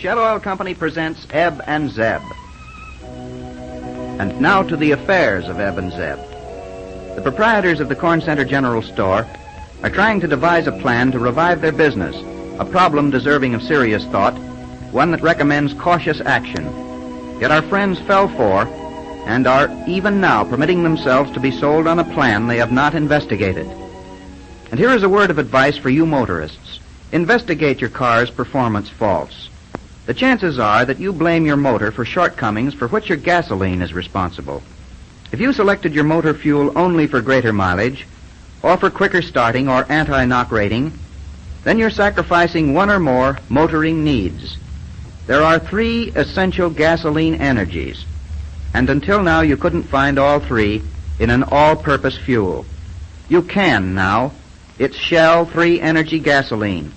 Shell Oil Company presents Eb and Zeb. And now to the affairs of Eb and Zeb. The proprietors of the Corn Center General Store are trying to devise a plan to revive their business, a problem deserving of serious thought, one that recommends cautious action. Yet our friends fell for and are even now permitting themselves to be sold on a plan they have not investigated. And here is a word of advice for you motorists. Investigate your car's performance faults. The chances are that you blame your motor for shortcomings for which your gasoline is responsible. If you selected your motor fuel only for greater mileage, or for quicker starting or anti-knock rating, then you're sacrificing one or more motoring needs. There are 3 essential gasoline energies, and until now you couldn't find all 3 in an all-purpose fuel. You can now. It's Shell 3-Energy gasoline,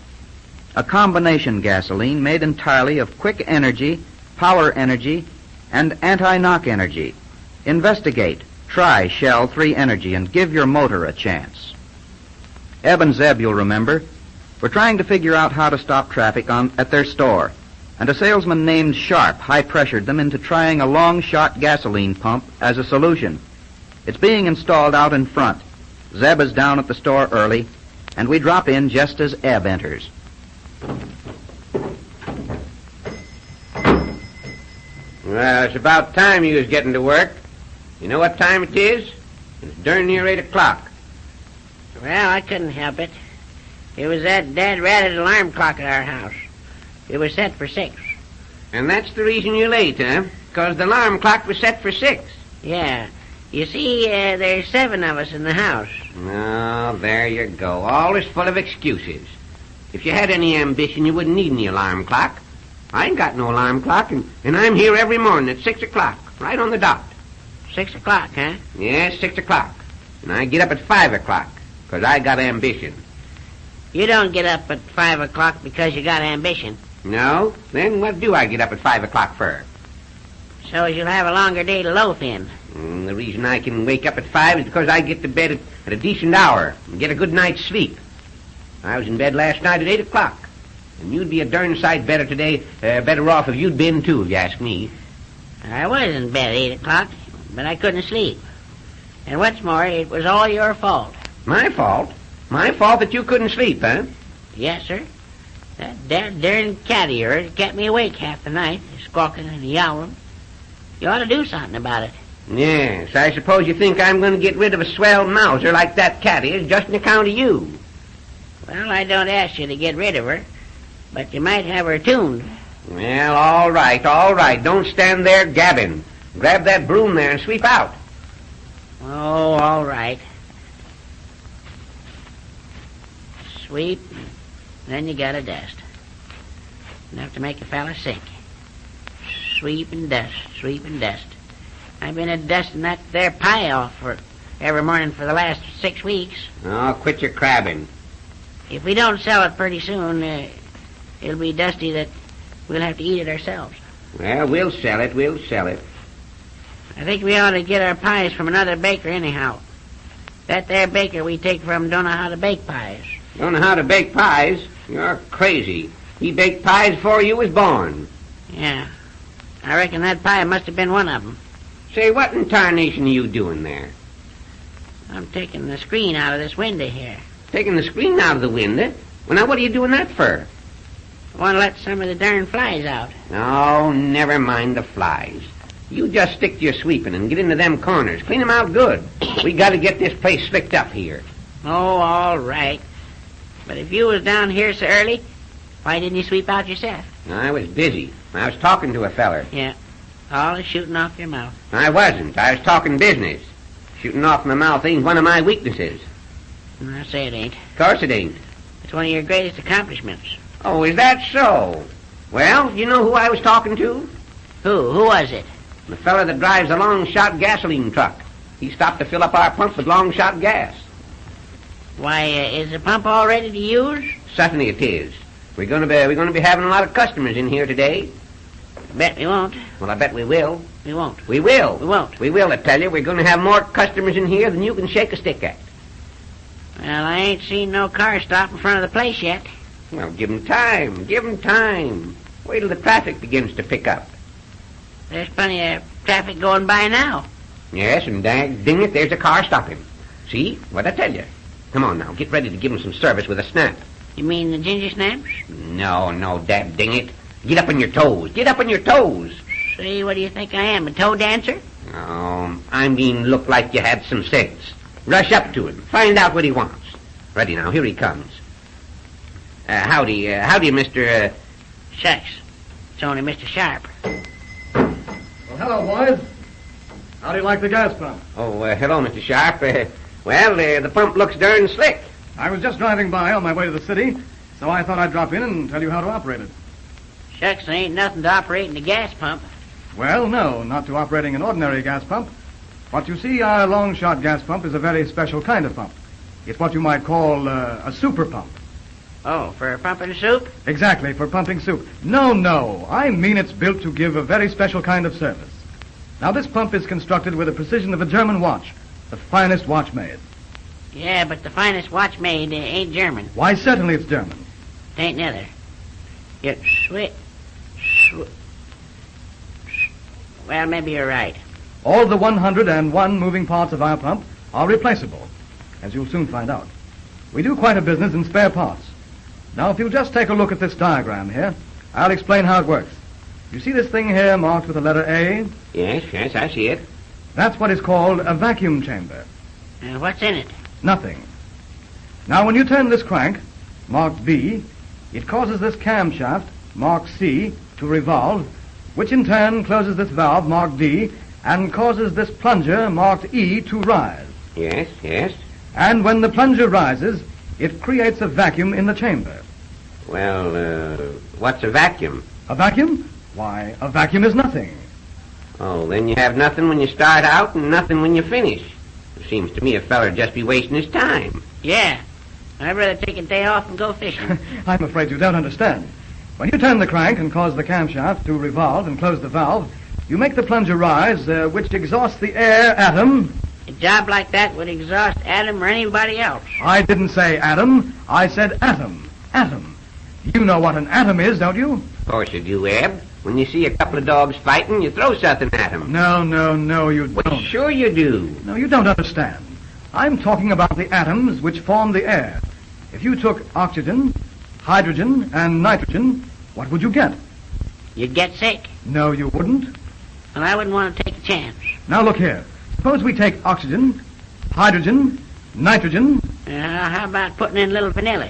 a combination gasoline made entirely of quick energy, power energy, and anti-knock energy. Investigate, try Shell 3-Energy, and give your motor a chance. Eb and Zeb, you'll remember, were trying to figure out how to stop traffic at their store, and a salesman named Sharp high-pressured them into trying a long-shot gasoline pump as a solution. It's being installed out in front. Zeb is down at the store early, and we drop in just as Eb enters. Well, it's about time you was getting to work. You know what time it is? It's darn near 8 o'clock. Well, I couldn't help it. It was that dad-ratted alarm clock at our house. It was set for 6. And that's the reason you're late, huh? Because the alarm clock was set for 6. Yeah. You see, there's 7 of us in the house. Oh, there you go. All is full of excuses. If you had any ambition, you wouldn't need any alarm clock. I ain't got no alarm clock, and I'm here every morning at 6 o'clock, right on the dot. 6 o'clock, huh? Yes, 6 o'clock. And I get up at 5 o'clock, because I got ambition. You don't get up at 5 o'clock because you got ambition. No? Then what do I get up at 5 o'clock for? So as you'll have a longer day to loaf in. The reason I can wake up at 5 is because I get to bed at a decent hour and get a good night's sleep. I was in bed last night at 8 o'clock. And you'd be a darn sight better today, better off if you'd been too, if you ask me. I was in bed at 8 o'clock, but I couldn't sleep. And what's more, it was all your fault. My fault? My fault that you couldn't sleep, huh? Yes, sir. That darn cat of yours kept me awake half the night, squawking and yowling. You ought to do something about it. Yes, I suppose you think I'm going to get rid of a swell mouser like that cat is just on account of you. Well, I don't ask you to get rid of her, but you might have her tuned. Well, all right. Don't stand there gabbing. Grab that broom there and sweep out. Oh, all right. Sweep, then you gotta dust. Enough to make a fella sick. Sweep and dust, sweep and dust. I've been a-dusting that there pie off for every morning for the last 6 weeks. Oh, quit your crabbing. If we don't sell it pretty soon, it'll be dusty that we'll have to eat it ourselves. Well, we'll sell it. I think we ought to get our pies from another baker anyhow. That there baker we take from don't know how to bake pies. Don't know how to bake pies? You're crazy. He baked pies before you was born. Yeah. I reckon that pie must have been one of them. Say, what in tarnation are you doing there? I'm taking the screen out of this window here. Taking the screen out of the window? Well, now, what are you doing that for? I want to let some of the darn flies out. Oh, never mind the flies. You just stick to your sweeping and get into them corners. Clean them out good. We got to get this place slicked up here. Oh, all right. But if you was down here so early, why didn't you sweep out yourself? I was busy. I was talking to a feller. Yeah. All is shooting off your mouth. I wasn't. I was talking business. Shooting off my mouth ain't one of my weaknesses. I say it ain't. Of course it ain't. It's one of your greatest accomplishments. Oh, is that so? Well, you know who I was talking to? Who? Who was it? The fella that drives a long-shot gasoline truck. He stopped to fill up our pump with long-shot gas. Why, is the pump all ready to use? Certainly it is. We're going to be having a lot of customers in here today. Bet we won't. Well, I bet we will. We won't. We will. We won't. We will, I tell you. We're going to have more customers in here than you can shake a stick at. Well, I ain't seen no car stop in front of the place yet. Well, give 'em time. Give 'em time. Wait till the traffic begins to pick up. There's plenty of traffic going by now. Yes, and dang it, there's a car stopping. See? What'd I tell you? Come on now, get ready to give him some service with a snap. You mean the ginger snaps? No, dang it. Get up on your toes. Get up on your toes. See, what do you think I am, a toe dancer? I mean, look like you had some sense. Rush up to him. Find out what he wants. Ready now, here he comes. Howdy, Mr. Shucks. It's only Mr. Sharp. Well, hello, boys. How do you like the gas pump? Oh, hello, Mr. Sharp. The pump looks darn slick. I was just driving by on my way to the city, so I thought I'd drop in and tell you how to operate it. Shucks, there ain't nothing to operating a gas pump. Well, no, not to operating an ordinary gas pump. But you see, our long-shot gas pump is a very special kind of pump. It's what you might call a super pump. Oh, for pumping soup? Exactly, for pumping soup. No, I mean it's built to give a very special kind of service. Now, this pump is constructed with the precision of a German watch, the finest watch made. Yeah, but the finest watch made ain't German. Why, certainly it's German. It ain't neither. You Well, maybe you're right. All the 101 moving parts of our pump are replaceable, as you'll soon find out. We do quite a business in spare parts. Now, if you'll just take a look at this diagram here, I'll explain how it works. You see this thing here marked with the letter A? Yes, I see it. That's what is called a vacuum chamber. What's in it? Nothing. Now, when you turn this crank, marked B, it causes this camshaft, marked C, to revolve, which in turn closes this valve, marked D, and causes this plunger, marked E, to rise. Yes. And when the plunger rises, it creates a vacuum in the chamber. Well, what's a vacuum? A vacuum? Why, a vacuum is nothing. Oh, then you have nothing when you start out and nothing when you finish. It seems to me a feller'd just be wasting his time. Yeah. I'd rather take a day off and go fishing. I'm afraid you don't understand. When you turn the crank and cause the camshaft to revolve and close the valve, you make the plunger rise, which exhausts the air atom. A job like that would exhaust Adam or anybody else. I didn't say atom. I said atom. Atom. You know what an atom is, don't you? Of course you do, Eb. When you see a couple of dogs fighting, you throw something at them. No, you Well, don't. sure you do. No, you don't understand. I'm talking about the atoms which form the air. If you took oxygen, hydrogen, and nitrogen, what would you get? You'd get sick. No, you wouldn't. And I wouldn't want to take a chance. Now look here. Suppose we take oxygen, hydrogen, nitrogen, How about putting in a little vanilla?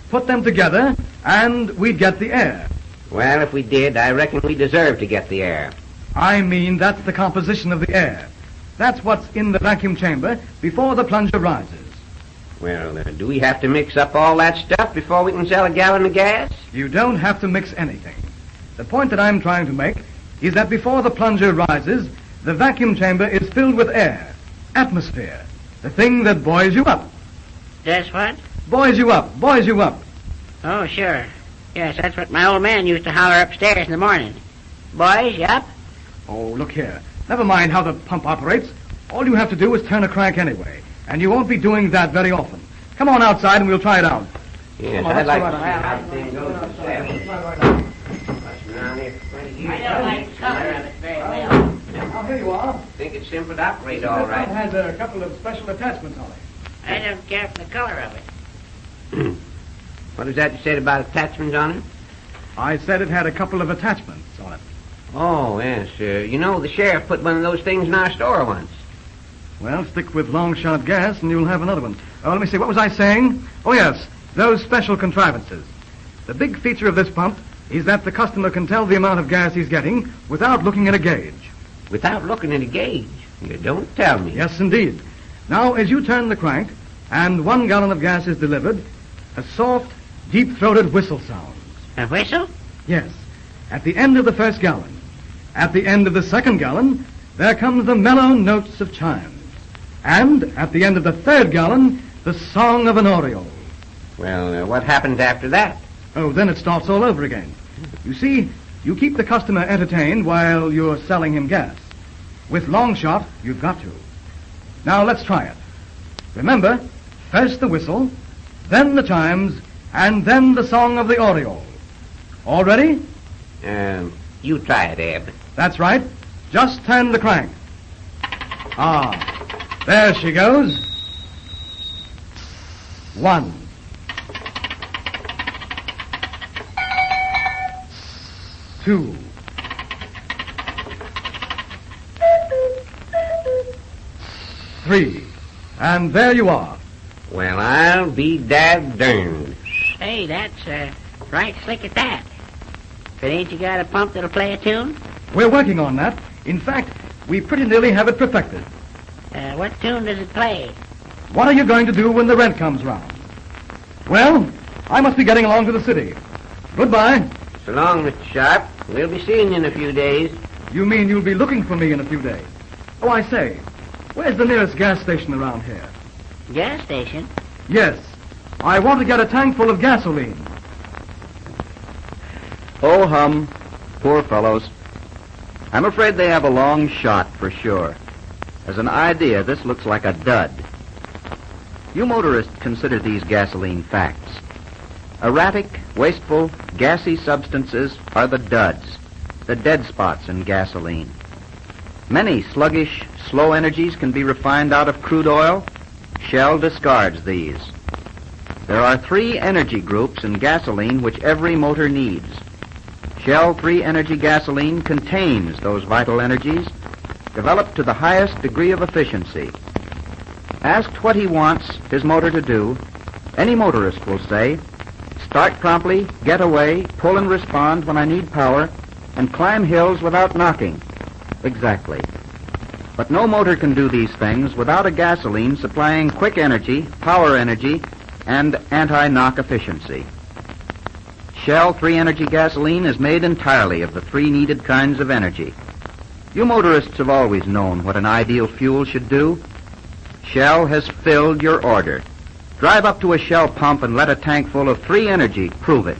put them together, and we'd get the air. Well, if we did, I reckon we deserve to get the air. I mean, that's the composition of the air. That's what's in the vacuum chamber before the plunger rises. Well, do we have to mix up all that stuff before we can sell a gallon of gas? You don't have to mix anything. The point that I'm trying to make is that before the plunger rises, the vacuum chamber is filled with air, atmosphere, the thing that buoys you up. That's what? Buoys you up. Oh, sure. Yes, that's what my old man used to holler upstairs in the morning. Boys, you up? Oh, look here. Never mind how the pump operates. All you have to do is turn a crank anyway, and you won't be doing that very often. Come on outside and we'll try it out. Yes, on, I'd let's like go to right see how on. the thing goes. I don't like the color of it very well. Oh, here you are. Think it's simple to operate This all pump right. has a couple of special attachments on it. I don't care for the color of it. What is that you said about attachments on it? I said it had a couple of attachments on it. Oh, yes. You know, the sheriff put one of those things in our store once. Well, stick with long-shot gas and you'll have another one. Oh, let me see. What was I saying? Oh, yes. Those special contrivances. The big feature of this pump is that the customer can tell the amount of gas he's getting without looking at a gauge. Without looking at a gauge. You don't tell me. Yes, indeed. Now, as you turn the crank and 1 gallon of gas is delivered, a soft, deep-throated whistle sounds. A whistle? Yes. At the end of the first gallon. At the end of the second gallon, there comes the mellow notes of chimes. And at the end of the third gallon, the song of an oriole. Well, what happens after that? Oh, then it starts all over again. You see, you keep the customer entertained while you're selling him gas. With long shot, you've got to. Now, let's try it. Remember, first the whistle, then the chimes, and then the song of the oriole. All ready? You try it, Eb. That's right. Just turn the crank. There she goes. 1. 2. 3. And there you are. Well, I'll be dad-durned. Hey, that's right slick at that. But ain't you got a pump that'll play a tune? We're working on that. In fact, we pretty nearly have it perfected. What tune does it play? What are you going to do when the rent comes round? Well, I must be getting along to the city. Goodbye. So long, Mr. Sharp. We'll be seeing you in a few days. You mean you'll be looking for me in a few days? Oh, I say, where's the nearest gas station around here? Gas station? Yes. I want to get a tank full of gasoline. Oh, hum. Poor fellows. I'm afraid they have a long shot for sure. As an idea, this looks like a dud. You motorists consider these gasoline facts. Erratic, wasteful, gassy substances are the duds, the dead spots in gasoline. Many sluggish, slow energies can be refined out of crude oil. Shell discards these. There are 3 energy groups in gasoline which every motor needs. Shell 3-energy gasoline contains those vital energies, developed to the highest degree of efficiency. Asked what he wants his motor to do, any motorist will say, start promptly, get away, pull and respond when I need power, and climb hills without knocking. Exactly. But no motor can do these things without a gasoline supplying quick energy, power energy, and anti-knock efficiency. Shell 3-energy gasoline is made entirely of the 3 needed kinds of energy. You motorists have always known what an ideal fuel should do. Shell has filled your order. Drive up to a Shell pump and let a tank full of 3-energy prove it.